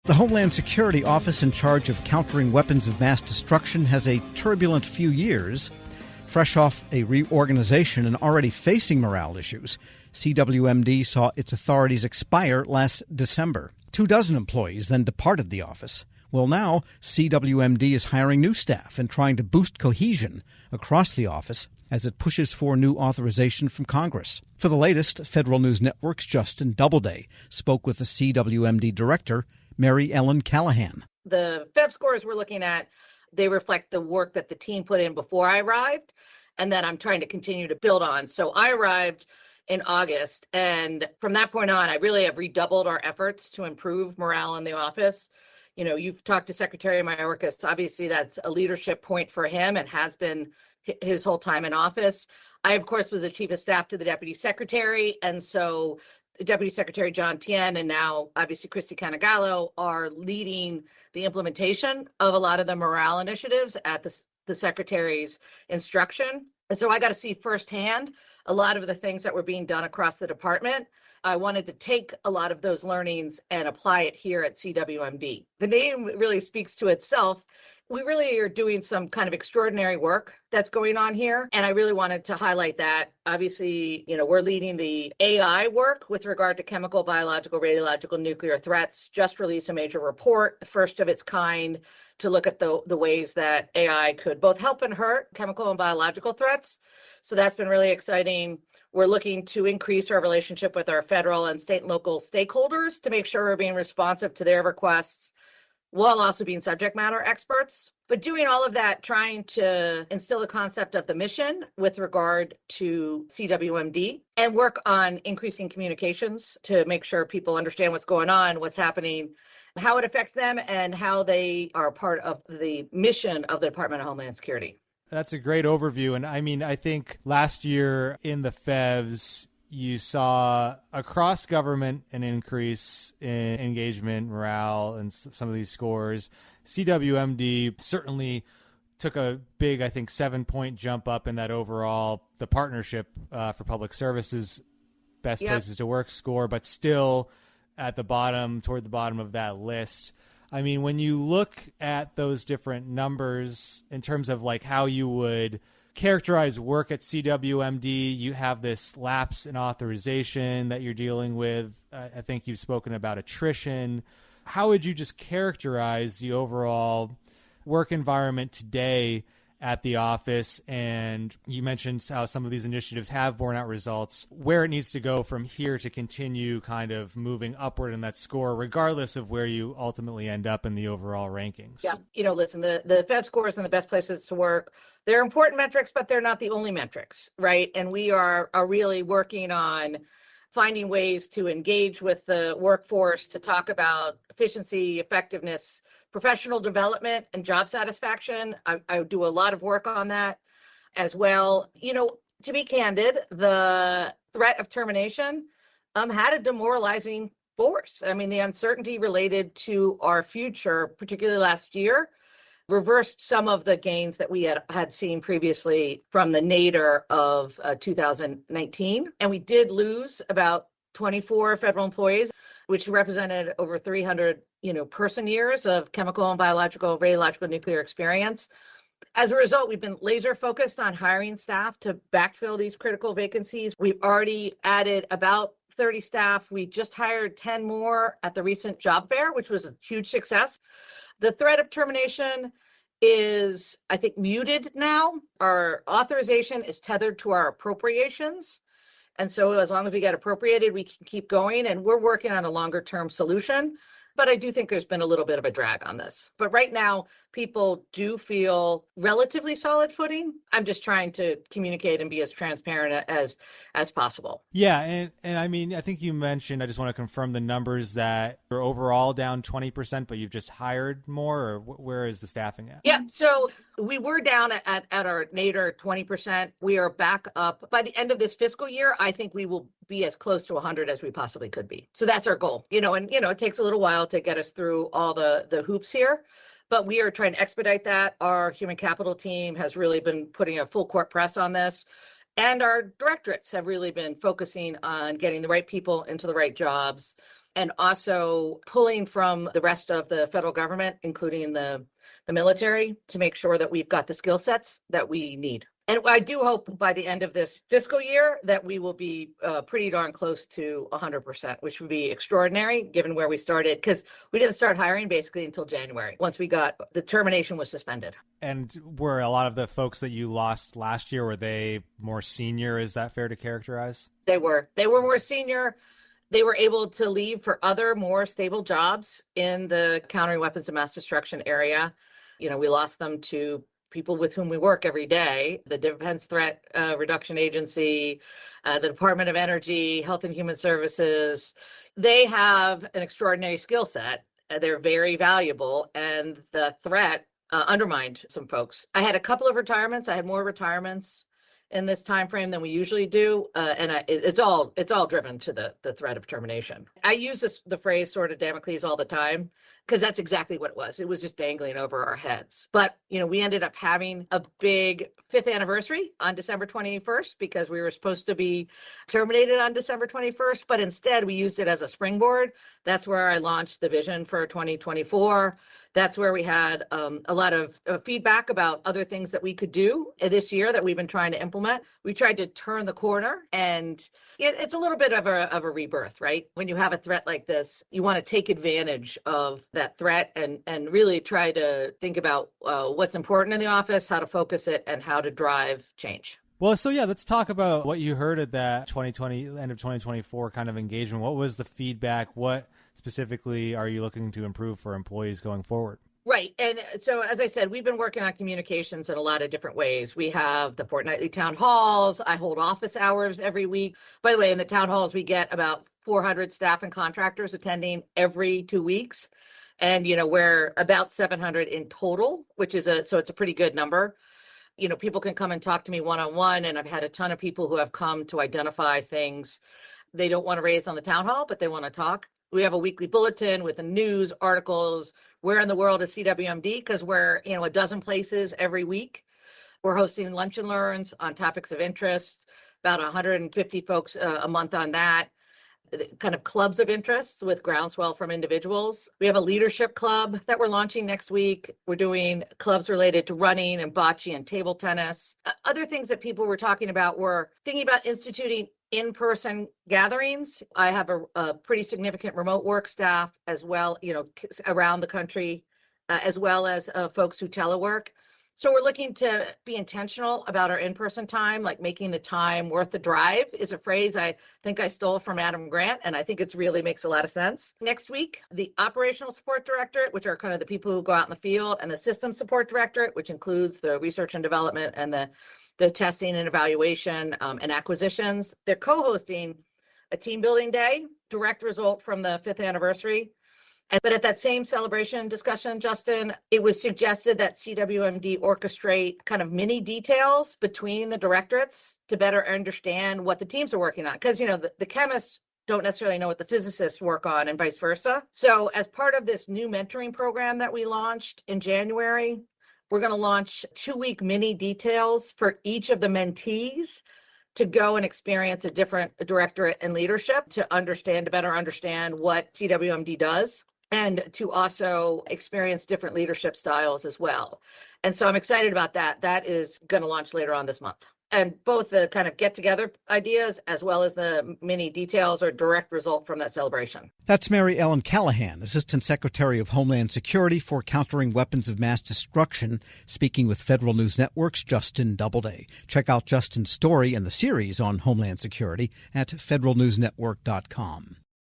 The Homeland Security Office in charge of countering weapons of mass destruction has a turbulent few years. Fresh off a reorganization and already facing morale issues, CWMD saw its authorities expire last December. 24 employees then departed the office. Well, now CWMD is hiring new staff and trying to boost cohesion across the office as it pushes for new authorization from Congress. For the latest, Federal News Network's Justin Doubleday spoke with the CWMD director, Mary Ellen Callahan. The FEV scores we're looking at, they reflect the work that the team put in before I arrived, and then I'm trying to continue to build on. So I arrived in August, and from that point on, I really have redoubled our efforts to improve morale in the office. You know, you've talked to Secretary Mayorkas. Obviously, that's a leadership point for him and has been his whole time in office. I, of course, was the chief of staff to the deputy secretary, and so Deputy Secretary John Tien and now obviously Christy Canagallo are leading the implementation of a lot of the morale initiatives at the Secretary's instruction. And so I got to see firsthand a lot of the things that were being done across the department. I wanted to take a lot of those learnings and apply it here at CWMD. The name really speaks to itself. We really are doing some kind of extraordinary work that's going on here. And I really wanted to highlight that. Obviously, you know, we're leading the AI work with regard to chemical, biological, radiological, nuclear threats. Just released a major report, the first of its kind, to look at the ways that AI could both help and hurt chemical and biological threats. So that's been really exciting. We're looking to increase our relationship with our federal and state and local stakeholders to make sure we're being responsive to their requests, while also being subject matter experts. But doing all of that, trying to instill the concept of the mission with regard to CWMD and work on increasing communications to make sure people understand what's going on, what's happening, how it affects them, and how they are part of the mission of the Department of Homeland Security. That's a great overview. And I mean, I think last year in the FEVs, you saw across government an increase in engagement, morale, and some of these scores. CWMD certainly took a big, I think, 7-point jump up in that overall, the partnership for public services, best places to work score, but still at the bottom, toward the bottom of that list. I mean, when you look at those different numbers in terms of like how you would characterize work at CWMD, you have this lapse in authorization that you're dealing with. I think you've spoken about attrition. How would you just characterize the overall work environment today at the office? And you mentioned how some of these initiatives have borne out results, where it needs to go from here to continue kind of moving upward in that score, regardless of where you ultimately end up in the overall rankings. Yeah, you know, listen, the FEV scores and the best places to work, they're important metrics, but they're not the only metrics, right? And we are really working on finding ways to engage with the workforce to talk about efficiency, effectiveness, professional development, and job satisfaction. I do a lot of work on that as well. You know, to be candid, the threat of termination had a demoralizing force. I mean, the uncertainty related to our future, particularly last year, reversed some of the gains that we had seen previously from the nadir of 2019. And we did lose about 24 federal employees, which represented over 300, person years of chemical and biological, radiological, nuclear experience. As a result, we've been laser focused on hiring staff to backfill these critical vacancies. We've already added about 30 staff. We just hired 10 more at the recent job fair, which was a huge success. The threat of termination is, I think, muted now. Our authorization is tethered to our appropriations. And so as long as we get appropriated, we can keep going. And we're working on a longer term solution. But I do think there's been a little bit of a drag on this. But right now, people do feel relatively solid footing. I'm just trying to communicate and be as transparent as possible. Yeah. And I mean, I think you mentioned, I just want to confirm the numbers that are overall down 20%, but you've just hired more, or where is the staffing at? Yeah. So we were down at our nadir 20%. We are back up. By the end of this fiscal year, I think we will be as close to 100 as we possibly could be. So that's our goal, and it takes a little while to get us through all the hoops here, but we are trying to expedite that. Our human capital team has really been putting a full court press on this. And our directorates have really been focusing on getting the right people into the right jobs and also pulling from the rest of the federal government, including the military, to make sure that we've got the skill sets that we need. And I do hope by the end of this fiscal year that we will be pretty darn close to 100%, which would be extraordinary given where we started, because we didn't start hiring basically until January, once we got the termination was suspended. And were a lot of the folks that you lost last year, were they more senior? Is that fair to characterize? They were more senior. They were able to leave for other more stable jobs in the countering weapons of mass destruction area. We lost them to people with whom we work every day, the Defense Threat Reduction Agency, the Department of Energy, Health and Human Services. They have an extraordinary skill set. They're very valuable, and the threat undermined some folks. I had a couple of retirements. I had more retirements in this time frame than we usually do, and it's all driven to the threat of termination. I use the phrase "sword of Damocles" all the time because that's exactly what it was. It was just dangling over our heads. But we ended up having a big 5th anniversary on December 21st because we were supposed to be terminated on December 21st, but instead we used it as a springboard. That's where I launched the vision for 2024. That's where we had a lot of feedback about other things that we could do this year that we've been trying to implement. We tried to turn the corner, and it's a little bit of a rebirth, right? When you have a threat like this, you want to take advantage of that threat and really try to think about what's important in the office, how to focus it, and how to drive change. Well, so yeah, let's talk about what you heard at that 2020, end of 2024 kind of engagement. What was the feedback? What specifically are you looking to improve for employees going forward? Right. And so, as I said, we've been working on communications in a lot of different ways. We have the fortnightly town halls. I hold office hours every week. By the way, in the town halls, we get about 400 staff and contractors attending every 2 weeks. And, we're about 700 in total, which is it's a pretty good number. People can come and talk to me one-on-one, and I've had a ton of people who have come to identify things they don't want to raise on the town hall, but they want to talk. We have a weekly bulletin with the news, articles, where in the world is CWMD, because we're, a dozen places every week. We're hosting lunch and learns on topics of interest, about 150 folks a month on that. Kind of clubs of interest with groundswell from individuals. We have a leadership club that we're launching next week. We're doing clubs related to running and bocce and table tennis. Other things that people were talking about were thinking about instituting in-person gatherings. I have a pretty significant remote work staff as well, around the country, as well as folks who telework. So we're looking to be intentional about our in-person time, like making the time worth the drive is a phrase I think I stole from Adam Grant, and I think it really makes a lot of sense. Next week, the Operational Support Directorate, which are kind of the people who go out in the field, and the Systems Support Directorate, which includes the research and development and the testing and evaluation and acquisitions. They're co-hosting a team building day, direct result from the 5th anniversary. But at that same celebration discussion, Justin, it was suggested that CWMD orchestrate kind of mini details between the directorates to better understand what the teams are working on. Because, the chemists don't necessarily know what the physicists work on and vice versa. So as part of this new mentoring program that we launched in January, we're going to launch 2-week mini details for each of the mentees to go and experience a different directorate and leadership to better understand what CWMD does, and to also experience different leadership styles as well. And so I'm excited about that. That is going to launch later on this month. And both the kind of get-together ideas as well as the mini details are direct result from that celebration. That's Mary Ellen Callahan, Assistant Secretary of Homeland Security for Countering Weapons of Mass Destruction, speaking with Federal News Network's Justin Doubleday. Check out Justin's story and the series on Homeland Security at federalnewsnetwork.com.